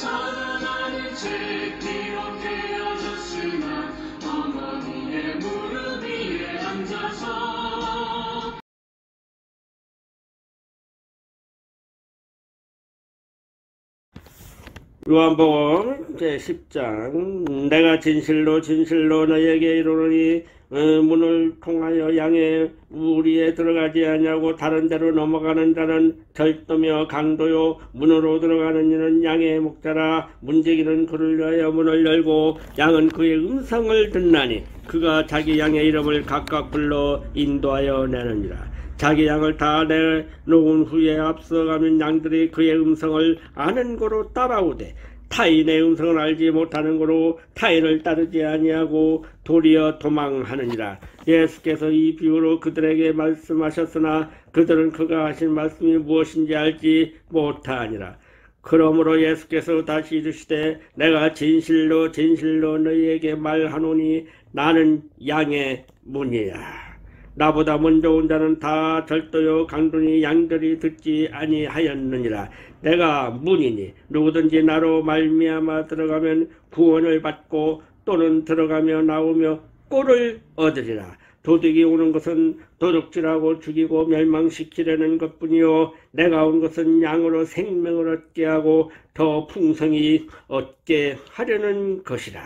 사랑하는 책 기록되어졌으나 어머니의 무릎 위에 앉아서 요한복음 제10장 내가 진실로 진실로 너희에게 이르노니 문을 통하여 양의 우리에 들어가지 아니하고 다른 데로 넘어가는 자는 절도며 강도요 문으로 들어가는 이는 양의 목자라 문지기는 그를 위하여 문을 열고 양은 그의 음성을 듣나니 그가 자기 양의 이름을 각각 불러 인도하여 내느니라. 자기 양을 다 내놓은 후에 앞서가면 양들이 그의 음성을 아는 고로 따라오되 타인의 음성을 알지 못하는 고로 타인을 따르지 아니하고 도리어 도망하느니라. 예수께서 이 비유로 그들에게 말씀하셨으나 그들은 그가 하신 말씀이 무엇인지 알지 못하니라. 그러므로 예수께서 다시 이르시되 내가 진실로 진실로 너희에게 말하노니 나는 양의 문이야. 나보다 먼저 온 자는 다 절도요 강도니 양들이 듣지 아니하였느니라. 내가 문이니 누구든지 나로 말미암아 들어가면 구원을 받고 또는 들어가며 나오며 꼴을 얻으리라. 도둑이 오는 것은 도둑질하고 죽이고 멸망시키려는 것뿐이요 내가 온 것은 양으로 생명을 얻게 하고 더 풍성히 얻게 하려는 것이라.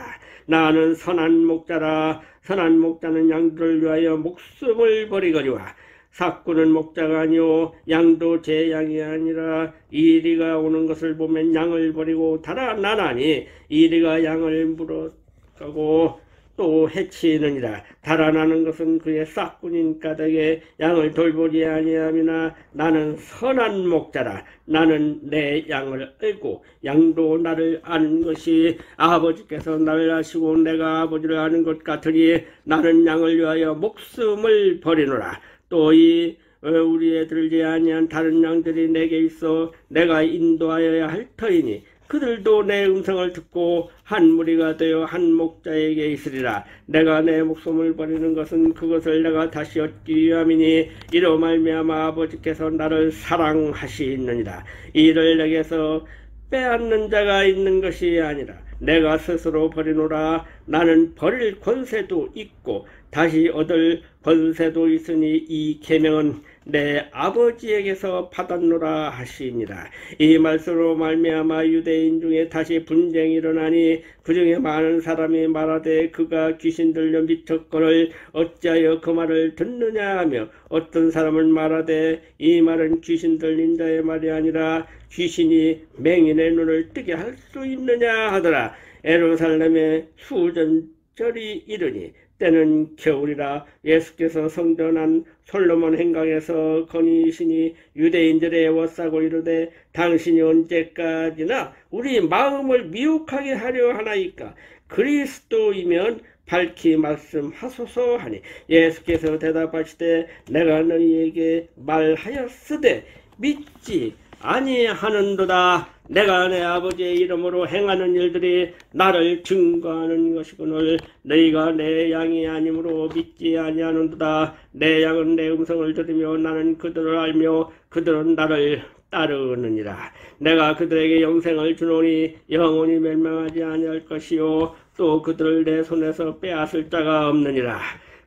나는 선한 목자라. 선한 목자는 양들을 위하여 목숨을 버리거니와 삭구는 목자가 아니요 양도 제 양이 아니라 이리가 오는 것을 보면 양을 버리고 달아나나니 이리가 양을 물어가고 또 해치느니라. 달아나는 것은 그의 싹군인 까닭에 양을 돌보지 아니함이나 나는 선한 목자라. 나는 내 양을 알고 양도 나를 아는 것이 아버지께서 나를 아시고 내가 아버지를 아는 것 같으니 나는 양을 위하여 목숨을 버리노라. 또 이 우리에 들지 아니한 다른 양들이 내게 있어 내가 인도하여야 할 터이니 그들도 내 음성을 듣고 한 무리가 되어 한 목자에게 있으리라. 내가 내 목숨을 버리는 것은 그것을 내가 다시 얻기 위함이니 이로 말미암아 아버지께서 나를 사랑하시느니라. 이를 내게서 빼앗는 자가 있는 것이 아니라 내가 스스로 버리노라. 나는 버릴 권세도 있고 다시 얻을 권세도 있으니 이 계명은 내 아버지에게서 받았노라 하시니라. 이 말씀으로 말미암아 유대인 중에 다시 분쟁이 일어나니 그 중에 많은 사람이 말하되 그가 귀신 들려 미쳤거늘 어찌하여 그 말을 듣느냐 하며 어떤 사람은 말하되 이 말은 귀신 들린 자의 말이 아니라 귀신이 맹인의 눈을 뜨게 할 수 있느냐 하더라. 예루살렘에 수전절이 이르니 때는 겨울이라. 예수께서 성전 안 솔로몬 행각에서 거니시니 유대인들의 애워싸고 이르되 당신이 언제까지나 우리 마음을 미혹하게 하려 하나이까. 그리스도이면 밝히 말씀하소서 하니 예수께서 대답하시되 내가 너희에게 말하였으되 믿지 아니하는도다. 내가 내 아버지의 이름으로 행하는 일들이 나를 증거하는 것이거늘 너희가 내 양이 아니므로 믿지 아니하는도다. 내 양은 내 음성을 들으며 나는 그들을 알며 그들은 나를 따르느니라. 내가 그들에게 영생을 주노니 영원히 멸망하지 아니할 것이요 또 그들을 내 손에서 빼앗을 자가 없느니라.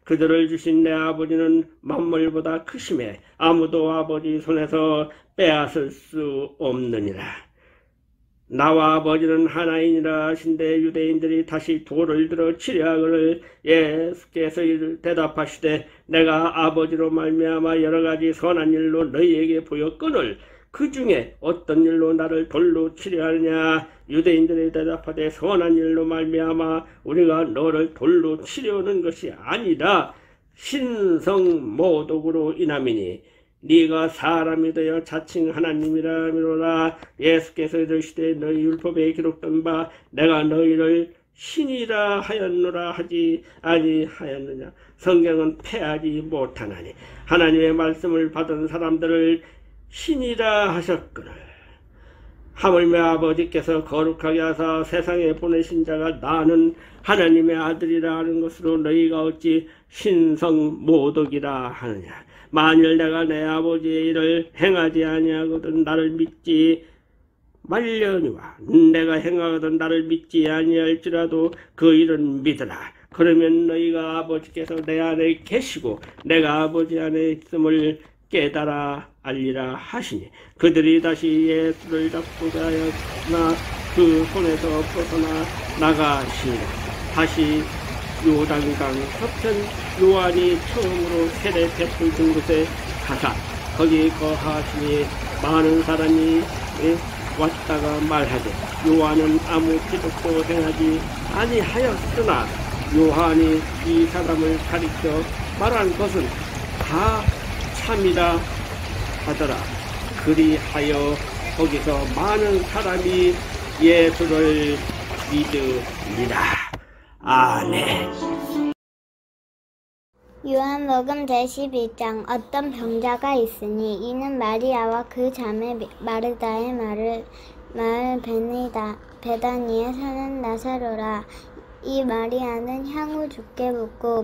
그들을 주신 내 아버지는 만물보다 크심에 아무도 아버지 손에서 빼앗을 수 없느니라. 나와 아버지는 하나이니라 하신데 유대인들이 다시 돌을 들어 치려 하거늘 예수께서 대답하시되 내가 아버지로 말미암아 여러가지 선한 일로 너희에게 보였거늘 그 중에 어떤 일로 나를 돌로 치려 하느냐. 유대인들이 대답하되 선한 일로 말미암아 우리가 너를 돌로 치려는 것이 아니라 신성모독으로 인함이니 네가 사람이 되어 자칭 하나님이라 하미로라. 예수께서 이르시되 너희 율법에 기록된 바 내가 너희를 신이라 하였노라 하지 아니하였느냐. 성경은 패하지 못하나니 하나님의 말씀을 받은 사람들을 신이라 하셨거늘 하물며 아버지께서 거룩하게 하사 세상에 보내신 자가 나는 하나님의 아들이라 하는 것으로 너희가 어찌 신성모독이라 하느냐. 만일 내가 내 아버지의 일을 행하지 아니하거든 나를 믿지 말려니와 내가 행하거든 나를 믿지 아니할지라도 그 일은 믿으라. 그러면 너희가 아버지께서 내 안에 계시고 내가 아버지 안에 있음을 깨달아 알리라 하시니 그들이 다시 예수를 잡고자 하였으나 그 손에서 벗어나 나가시니라. 다시 요단강 서편 요한이 처음으로 세례 베풀던 곳에 가사 거기 거하시니 많은 사람이 왔다가 말하되 요한은 아무 기록도 행하지 아니하였으나 요한이 이 사람을 가리켜 말한 것은 다 참이라 하더라. 그리하여 거기서 많은 사람이 예수를 믿으리라. 아멘. 요한복음 제11장. 어떤 병자가 있으니 이는 마리아와 그 자매 마르다의 마을 베다니에 사는 나사로라. 이 마리아는 향후 죽게 붓고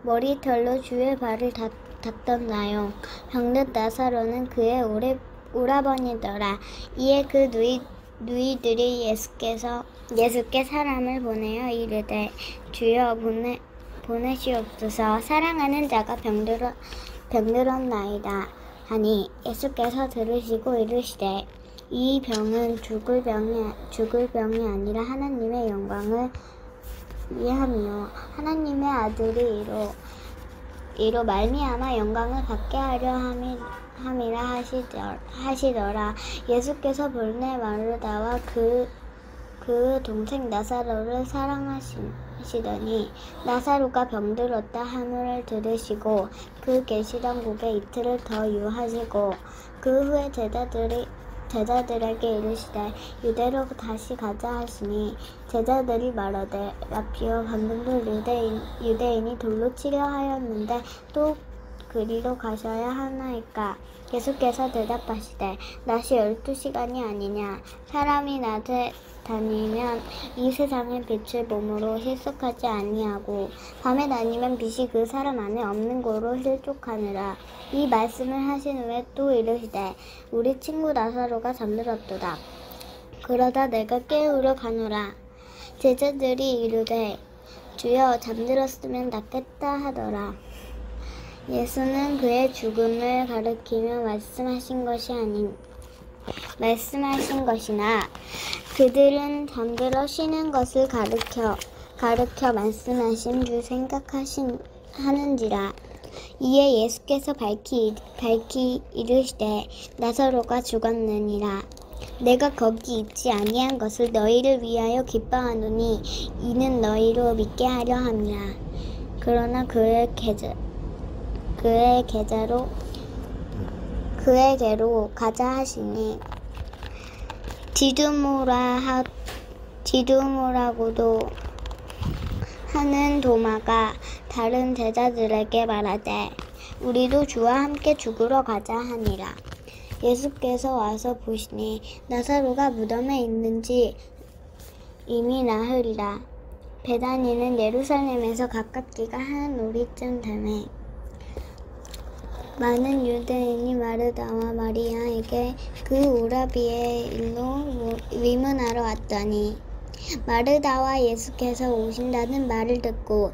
머리털로 주의 발을 닦던 병든 나사로는 그의 오라버니더라. 이에 그 누이들이 예수께 사람을 보내어 이르되 주여 보내시옵소서. 사랑하는 자가 병들었나이다 하니 예수께서 들으시고 이르시되 이 병은 죽을 병이 아니라 하나님의 영광을 위함이요 하나님의 아들이 이로 말미암아 영광을 받게 하려 함이라 하시더라. 예수께서 본래 마르다와 그 동생 나사로를 사랑하시더니 나사로가 병들었다 하늘을 들으시고 그 계시던 곳에 이틀을 더 유하시고 그 후에 제자들에게 이르시되 유대로 다시 가자 하시니 제자들이 말하되 라피어 방금도 유대인이 돌로 치려 하였는데 또 그리로 가셔야 하나이까. 예수께서 대답하시되 낮이 12시간이 아니냐. 사람이 낮에 다니면 이 세상의 빛을 몸으로 실속하지 아니하고 밤에 다니면 빛이 그 사람 안에 없는 고로 실족하느라. 이 말씀을 하신 후에 또 이르시되 우리 친구 나사로가 잠들었도다. 그러다 내가 깨우러 가노라. 제자들이 이르되 주여 다잠들었으면 낫겠다 하더라. 예수는 그의 죽음을 가리키며 말씀하신 것이나 그들은 잠들어 쉬는 것을 가르쳐 말씀하신 줄 생각하는지라. 이에 예수께서 밝히 이르시되 나사로가 죽었느니라. 내가 거기 있지 아니한 것을 너희를 위하여 기뻐하노니 이는 너희로 믿게 하려 함이라. 그러나 그에게로 가자 하시니 디두모라고도 하는 도마가 다른 제자들에게 말하되 우리도 주와 함께 죽으러 가자 하니라. 예수께서 와서 보시니 나사로가 무덤에 있는지 이미 나흘이라. 베다니는 예루살렘에서 가깝기가 한 오리쯤 되매 많은 유대인이 마르다와 마리아에게 그 오라비의 일로 위문하러 왔더니 마르다와 예수께서 오신다는 말을 듣고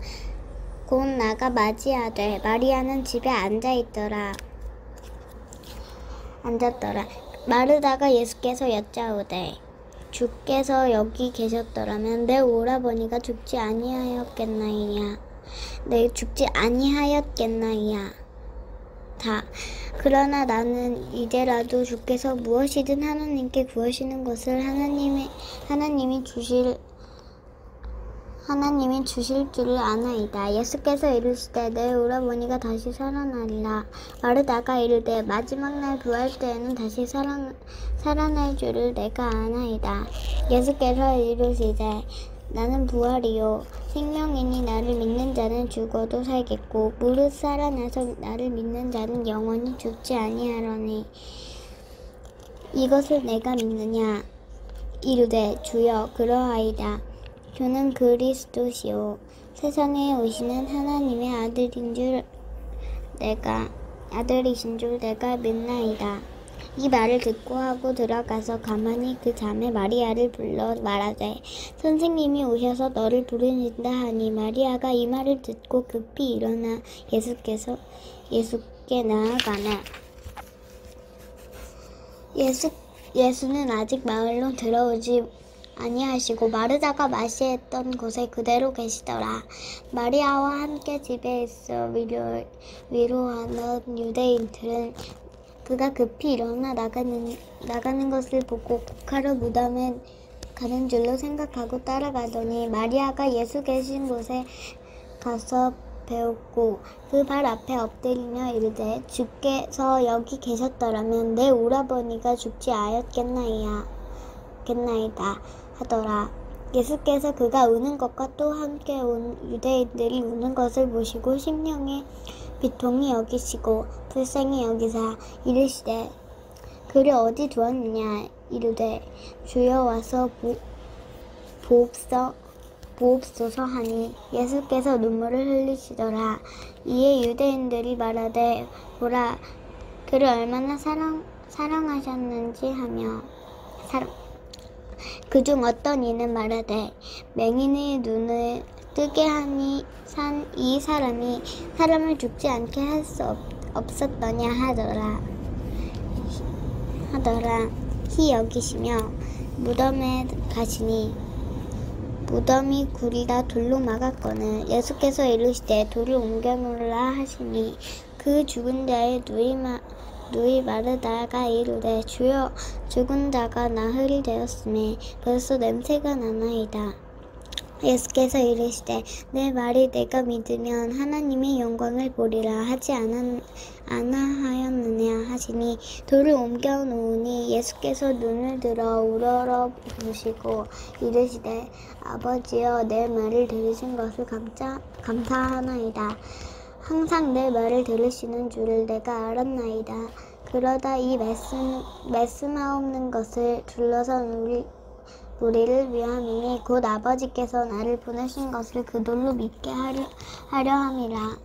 곧 나가 맞이하되 마리아는 집에 앉았더라. 마르다가 예수께서 여짜오되 주께서 여기 계셨더라면 내 오라버니가 죽지 아니하였겠나이냐. 그러나 나는 이제라도 주께서 무엇이든 하나님께 구하시는 것을 하나님이 주실 줄을 아나이다. 예수께서 이르시되 내 오라버니가 다시 살아나리라. 마르다가 이르되 마지막 날 부활 때에는 다시 살아날 줄을 내가 아나이다. 예수께서 이르시되 나는 부활이요 생명이니 나를 믿는 자는 죽어도 살겠고 무릇 살아나서 나를 믿는 자는 영원히 죽지 아니하리니 이것을 내가 믿느냐. 이르되 주여 그러하이다. 주는 그리스도시요 세상에 오시는 하나님의 아들이신 줄 내가 믿나이다. 이 말을 듣고 하고 들어가서 가만히 그 자매 마리아를 불러 말하되 선생님이 오셔서 너를 부르신다 하니 마리아가 이 말을 듣고 급히 일어나 예수께 나아가나 예수는 아직 마을로 들어오지 아니하시고 마르다가 맞이했던 곳에 그대로 계시더라. 마리아와 함께 집에 있어 위로하는 유대인들은 그가 급히 일어나 나가는 것을 보고 곡하러 무덤에 가는 줄로 생각하고 따라가더니 마리아가 예수 계신 곳에 가서 배웠고 그 발 앞에 엎드리며 이르되 주께서 여기 계셨더라면 내 오라버니가 죽지 않았겠나이다 하더라. 예수께서 그가 우는 것과 또 함께 온 유대인들이 우는 것을 보시고 심령에 비통히 여기시고 불쌍히 여기사 이르시되 그를 어디 두었느냐 이르되 주여 와서 보옵소서 하니 예수께서 눈물을 흘리시더라. 이에 유대인들이 말하되 보라 그를 얼마나 사랑하셨는지 하며 그중 어떤 이는 말하되 맹인의 눈을 뜨게 하니 산 이 사람이 사람을 죽지 않게 할 수 없었더냐 하더라. 히 여기시며 무덤에 가시니 무덤이 굴이라 돌로 막았거늘 예수께서 이르시되 돌을 옮겨놓으라 하시니 그 죽은 자의 누이 마르다가 이르되 주여 죽은 자가 나흘이 되었음에 벌써 냄새가 나나이다. 예수께서 이르시되 내 말이 내가 믿으면 하나님의 영광을 보리라 하지 않아하였느냐 하시니 돌을 옮겨 놓으니 예수께서 눈을 들어 우러러 보시고 이르시되 아버지여 내 말을 들으신 것을 감사하나이다. 항상 내 말을 들으시는 줄을 내가 알았나이다. 그러다 이 말씀하옵는 것을 둘러선 우리를 위함이니 곧 아버지께서 나를 보내신 것을 그 돌로 믿게 하려 함이라.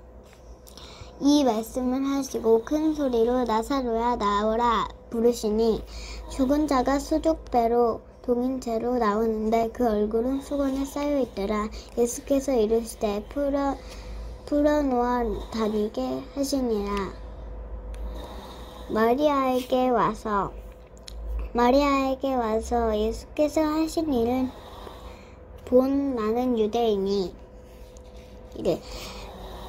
이 말씀을 하시고 큰 소리로 나사로야 나오라 부르시니 죽은 자가 수족배로 동인 채로 나오는데 그 얼굴은 수건에 쌓여 있더라. 예수께서 이르시되 풀어놓아 다니게 하시니라. 마리아에게 와서 예수께서 하신 일을 본 많은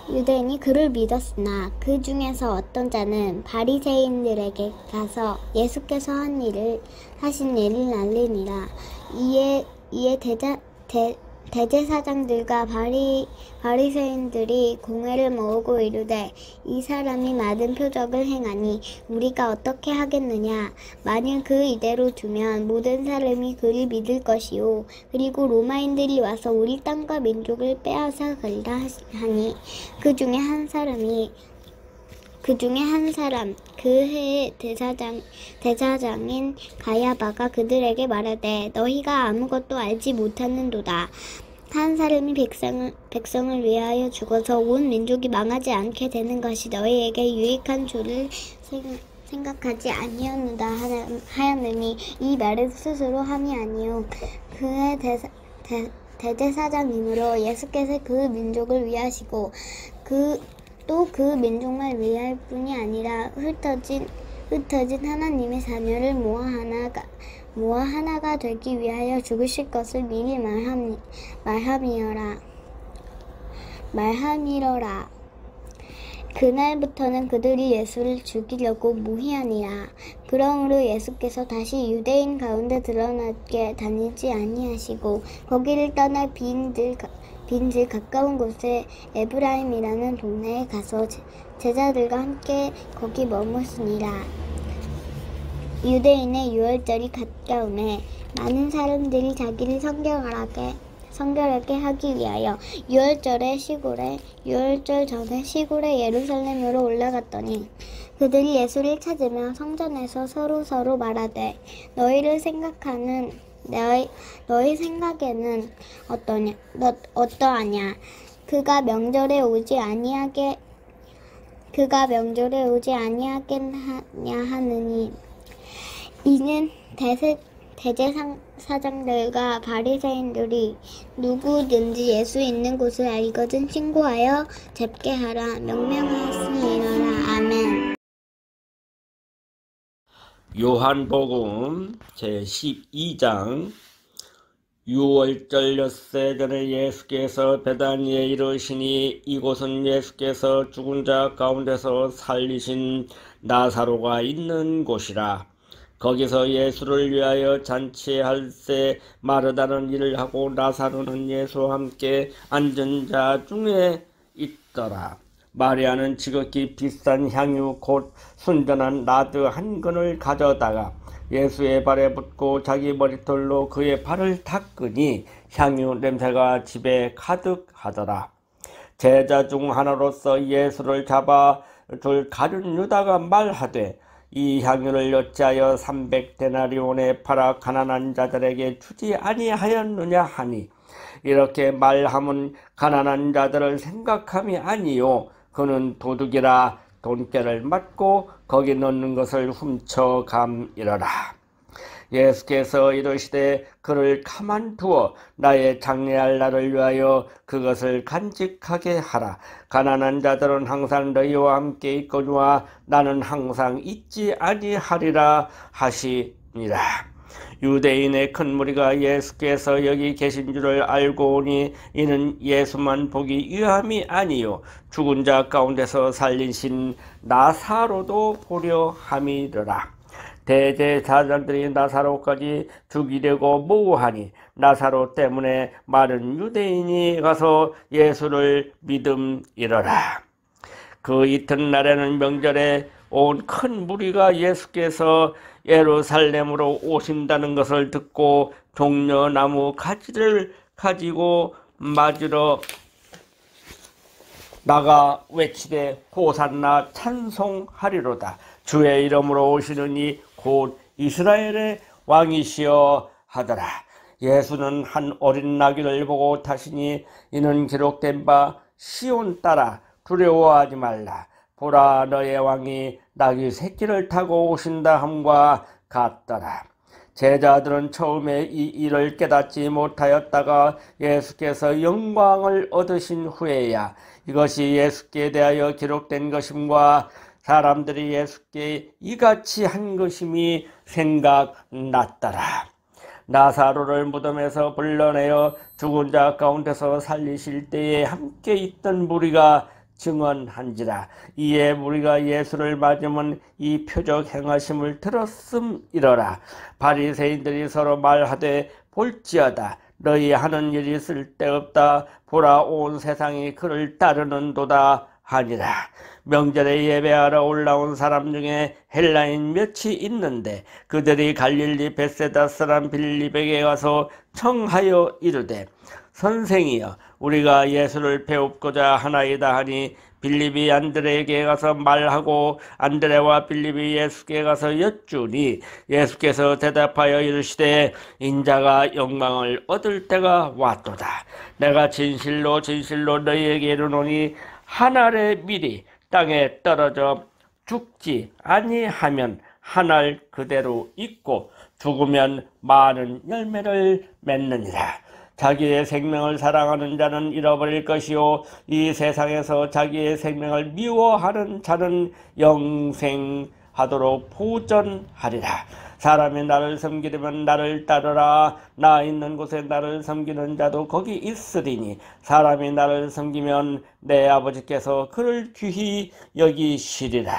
유대인이 그를 믿었으나 그 중에서 어떤 자는 바리새인들에게 가서 예수께서 하신 일을 알리니라. 이에 대제사장들과 바리새인들이 공회를 모으고 이르되 이 사람이 많은 표적을 행하니 우리가 어떻게 하겠느냐. 만일 그 이대로 두면 모든 사람이 그를 믿을 것이요 그리고 로마인들이 와서 우리 땅과 민족을 빼앗아 가리라 하니 그 중에 한 사람 그 해의 대사장인 가야바가 그들에게 말하되 너희가 아무것도 알지 못하는도다. 한 사람이 백성을 위하여 죽어서 온 민족이 망하지 않게 되는 것이 너희에게 유익한 줄을 생각하지 아니었느다 하였느니 이 말을 스스로 함이 아니요 그의 대제사장이므로 예수께서 그 민족을 위하시고 또 그 민족만 위할 뿐이 아니라 흩어진 하나님의 자녀를 모아 하나가 되기 위하여 죽으실 것을 미리 말함이러라. 그날부터는 그들이 예수를 죽이려고 모히하니라. 그러므로 예수께서 다시 유대인 가운데 드러나게 다니지 아니하시고 거기를 떠나 빈들 가까운 곳에 에브라임이라는 동네에 가서 제자들과 함께 거기 머무시니라. 유대인의 유월절이 가까우매 많은 사람들이 자기를 성결하게 하기 위하여 유월절 전에 시골에 예루살렘으로 올라갔더니 그들이 예수를 찾으며 성전에서 서로 말하되 너희 생각에는 어떠하냐. 그가 명절에 오지 아니하겠냐 하느니 이는 대제사장들과 바리새인들이 누구든지 예수 있는 곳을 알거든 신고하여 잡게 하라 명령하였으니라. 아멘. 요한복음 제12장. 6월절 엿새 전에 예수께서 베다니에 이르시니 이곳은 예수께서 죽은 자 가운데서 살리신 나사로가 있는 곳이라. 거기서 예수를 위하여 잔치할세 마르다는 일을 하고 나사로는 예수와 함께 앉은 자 중에 있더라. 마리아는 지극히 비싼 향유 곧 순전한 나드 한 근을 가져다가 예수의 발에 붓고 자기 머리털로 그의 발을 닦으니 향유 냄새가 집에 가득하더라. 제자 중 하나로서 예수를 잡아 줄 가룟 유다가 말하되 이 향유를 어찌하여 300데나리온에 팔아 가난한 자들에게 주지 아니하였느냐 하니 이렇게 말함은 가난한 자들을 생각함이 아니요 그는 도둑이라 돈깨를 맞고 거기 넣는 것을 훔쳐감이러라. 예수께서 이르시되 그를 가만두어 나의 장례할 날을 위하여 그것을 간직하게 하라. 가난한 자들은 항상 너희와 함께 있거니와 나는 항상 있지 아니하리라 하시니라. 유대인의 큰 무리가 예수께서 여기 계신 줄을 알고 오니 이는 예수만 보기 위함이 아니요 죽은 자 가운데서 살리신 나사로도 보려 함이더라. 대제사장들이 나사로까지 죽이려고 모호하니 나사로 때문에 많은 유대인이 가서 예수를 믿음이러라. 그 이튿날에는 명절에 온 큰 무리가 예수께서 예루살렘으로 오신다는 것을 듣고 종려나무 가지를 가지고 맞으러 나가 외치되 호산나 찬송하리로다. 주의 이름으로 오시느니 곧 이스라엘의 왕이시여 하더라. 예수는 한 어린 나귀를 보고 타시니 이는 기록된 바 시온 딸아 두려워하지 말라. 보라 너의 왕이 나귀 새끼를 타고 오신다 함과 같더라. 제자들은 처음에 이 일을 깨닫지 못하였다가 예수께서 영광을 얻으신 후에야 이것이 예수께 대하여 기록된 것임과 사람들이 예수께 이같이 한 것임이 생각났더라. 나사로를 무덤에서 불러내어 죽은 자 가운데서 살리실 때에 함께 있던 무리가 증언한지라. 이에 무리가 예수를 맞으면 이 표적 행하심을 들었음이러라. 바리새인들이 서로 말하되 볼지어다 너희 하는 일이 쓸데없다. 보라 온 세상이 그를 따르는도다 하니라. 명절에 예배하러 올라온 사람 중에 헬라인 몇이 있는데 그들이 갈릴리 벳세다 사람 빌립에게 가서 청하여 이르되 선생이여 우리가 예수를 배웁고자 하나이다 하니 빌립이 안드레에게 가서 말하고 안드레와 빌립이 예수께 가서 여쭈니 예수께서 대답하여 이르시되 인자가 영광을 얻을 때가 왔도다. 내가 진실로 진실로 너희에게 이르노니 한 알의 밀이 땅에 떨어져 죽지 아니하면 한 알 그대로 있고 죽으면 많은 열매를 맺느니라. 자기의 생명을 사랑하는 자는 잃어버릴 것이요 이 세상에서 자기의 생명을 미워하는 자는 영생하도록 보전하리라. 사람이 나를 섬기려면 나를 따르라. 나 있는 곳에 나를 섬기는 자도 거기 있으리니 사람이 나를 섬기면 내 아버지께서 그를 귀히 여기시리라.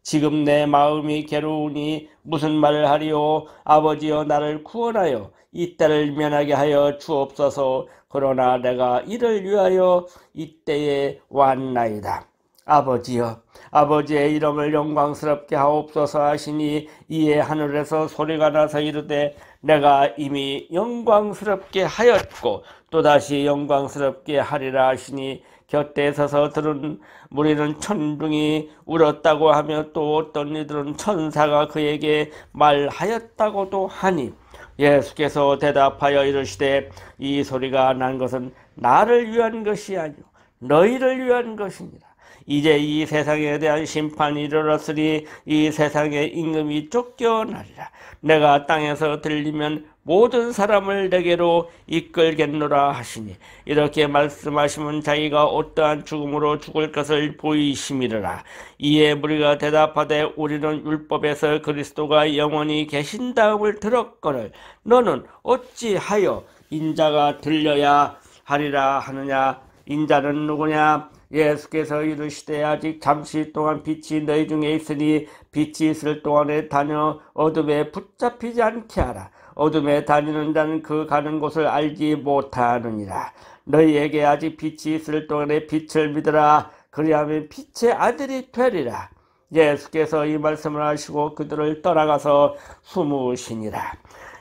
지금 내 마음이 괴로우니 무슨 말을 하리요. 아버지여 나를 구원하여 이 때를 면하게 하여 주옵소서. 그러나 내가 이를 위하여 이때에 왔나이다. 아버지여 아버지의 이름을 영광스럽게 하옵소서 하시니 이에 하늘에서 소리가 나서 이르되 내가 이미 영광스럽게 하였고 또다시 영광스럽게 하리라 하시니 곁에 서서 들은 무리는 천둥이 울었다고 하며 또 어떤 이들은 천사가 그에게 말하였다고도 하니 예수께서 대답하여 이르시되 이 소리가 난 것은 나를 위한 것이 아니오 너희를 위한 것이니라. 이제 이 세상에 대한 심판이 이르렀으니 이 세상의 임금이 쫓겨나리라. 내가 땅에서 들리면 모든 사람을 내게로 이끌겠노라 하시니 이렇게 말씀하시면 자기가 어떠한 죽음으로 죽을 것을 보이심이라. 이에 무리가 대답하되 우리는 율법에서 그리스도가 영원히 계신다음을 들었거늘 너는 어찌하여 인자가 들려야 하리라 하느냐. 인자는 누구냐? 예수께서 이르시되 아직 잠시 동안 빛이 너희 중에 있으니 빛이 있을 동안에 다녀 어둠에 붙잡히지 않게 하라. 어둠에 다니는 자는 그 가는 곳을 알지 못하느니라. 너희에게 아직 빛이 있을 동안에 빛을 믿으라. 그리하면 빛의 아들이 되리라. 예수께서 이 말씀을 하시고 그들을 떠나가서 숨으시니라.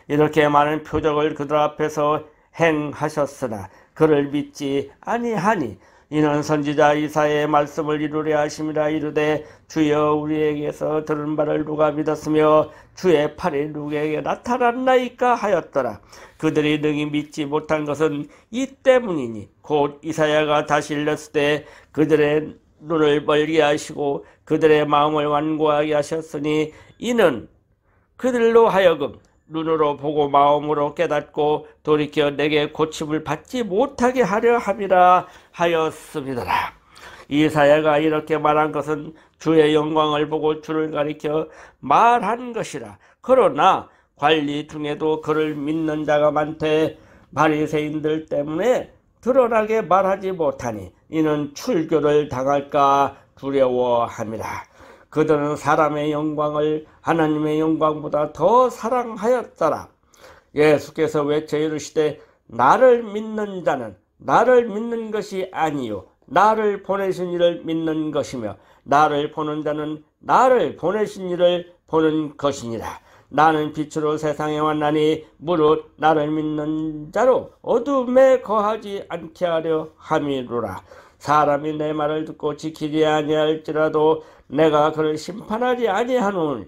이렇게 많은 표적을 그들 앞에서 행하셨으나 그를 믿지 아니하니 이는 선지자 이사야의 말씀을 이루려 하심이라. 이르되 주여 우리에게서 들은 바를 누가 믿었으며 주의 팔이 누구에게 나타났나이까 하였더라. 그들이 능히 믿지 못한 것은 이 때문이니 곧 이사야가 다시 일렀을 때 그들의 눈을 멀게 하시고 그들의 마음을 완고하게 하셨으니 이는 그들로 하여금 눈으로 보고 마음으로 깨닫고 돌이켜 내게 고침을 받지 못하게 하려 함이라 하였습니다. 이사야가 이렇게 말한 것은 주의 영광을 보고 주를 가리켜 말한 것이라. 그러나 관리 중에도 그를 믿는 자가 많되 바리새인들 때문에 드러나게 말하지 못하니 이는 출교를 당할까 두려워함이라. 그들은 사람의 영광을 하나님의 영광보다 더 사랑하였더라. 예수께서 외쳐 이르시되 나를 믿는 자는 나를 믿는 것이 아니요 나를 보내신 이를 믿는 것이며 나를 보는 자는 나를 보내신 이를 보는 것이니라. 나는 빛으로 세상에 왔나니 무릇 나를 믿는 자로 어둠에 거하지 않게 하려 함이로라. 사람이 내 말을 듣고 지키지 아니할지라도 내가 그를 심판하지 아니하노라.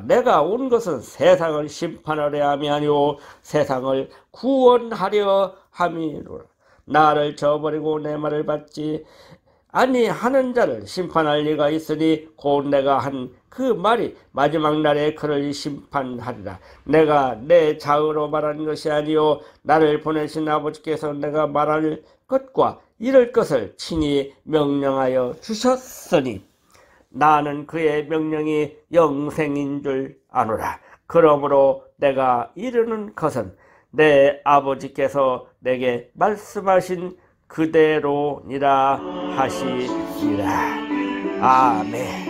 내가 온 것은 세상을 심판하려 함이 아니오 세상을 구원하려 함이로라. 나를 저버리고 내 말을 받지 아니하는 자를 심판할 리가 있으니 곧 내가 한 그 말이 마지막 날에 그를 심판하리라. 내가 내 자의로 말한 것이 아니요 나를 보내신 아버지께서 내가 말할 것과 이럴 것을 친히 명령하여 주셨으니 나는 그의 명령이 영생인 줄 아노라. 그러므로 내가 이르는 것은 내 아버지께서 내게 말씀하신 그대로니라 하시니라. 아멘.